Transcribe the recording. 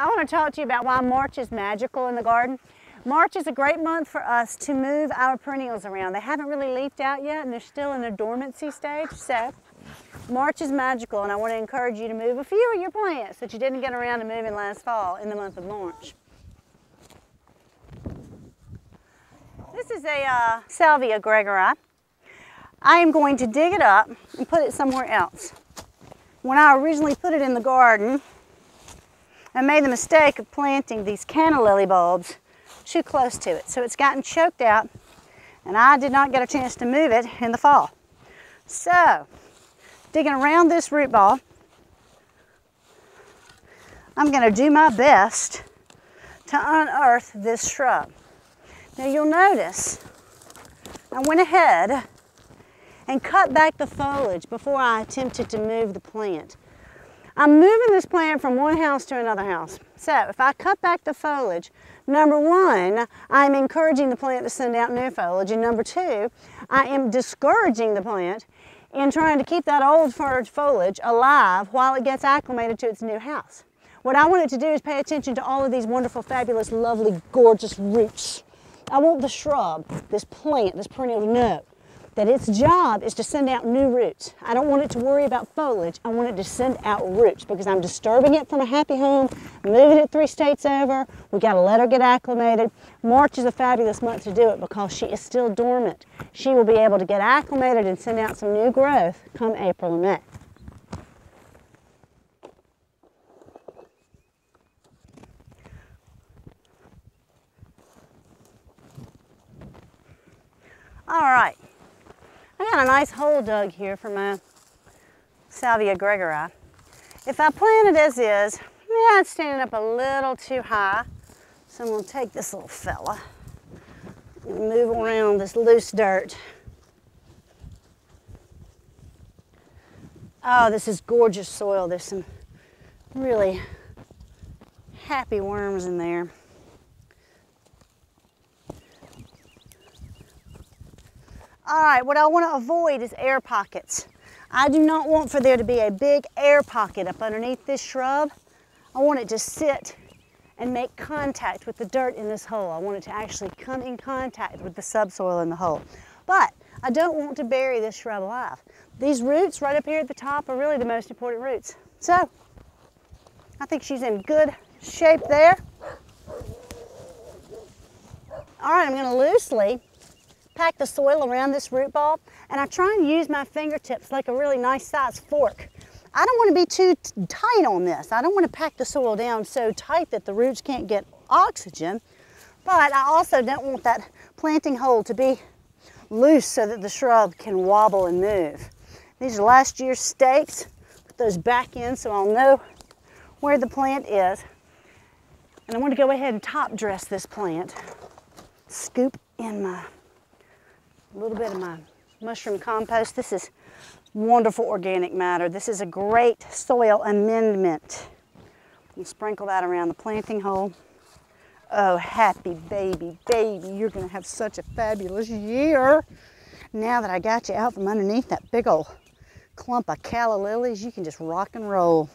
I want to talk to you about why March is magical in the garden. March is a great month for us to move our perennials around. They haven't really leafed out yet and they're still in a dormancy stage. So March is magical, and I want to encourage you to move a few of your plants that you didn't get around to moving last fall in the month of March. This is a Salvia gregori. I am going to dig it up and put it somewhere else. When I originally put it in the garden, I made the mistake of planting these canna lily bulbs too close to it. So it's gotten choked out, and I did not get a chance to move it in the fall. So, digging around this root ball, I'm going to do my best to unearth this shrub. Now you'll notice I went ahead and cut back the foliage before I attempted to move the plant. I'm moving this plant from one house to another house. So if I cut back the foliage, number one, I'm encouraging the plant to send out new foliage, and number two, I am discouraging the plant in trying to keep that old foliage alive while it gets acclimated to its new house. What I want it to do is pay attention to all of these wonderful, fabulous, lovely, gorgeous roots. I want the shrub, this plant, this perennial to know that its job is to send out new roots. I don't want it to worry about foliage. I want it to send out roots because I'm disturbing it from a happy home, moving it 3 states over. We got to let her get acclimated. March is a fabulous month to do it because she is still dormant. She will be able to get acclimated and send out some new growth come April and May. All right. I got a nice hole dug here for my Salvia gregori. If I plant it as is, yeah, it's standing up a little too high. So I'm going to take this little fella and move around this loose dirt. Oh, this is gorgeous soil. There's some really happy worms in there. All right, what I want to avoid is air pockets. I do not want for there to be a big air pocket up underneath this shrub. I want it to sit and make contact with the dirt in this hole. I want it to actually come in contact with the subsoil in the hole. But I don't want to bury this shrub alive. These roots right up here at the top are really the most important roots. So, I think she's in good shape there. All right, I'm going to loosely pack the soil around this root ball, and I try and use my fingertips like a really nice sized fork. I don't want to be too tight on this. I don't want to pack the soil down so tight that the roots can't get oxygen, but I also don't want that planting hole to be loose so that the shrub can wobble and move. These are last year's stakes. Put those back in so I'll know where the plant is. And I want to go ahead and top dress this plant. Scoop in a little bit of my mushroom compost. This is wonderful organic matter. This is a great soil amendment. You sprinkle that around the planting hole. Oh, happy baby, you're gonna have such a fabulous year. Now that I got you out from underneath that big old clump of calla lilies, you can just rock and roll.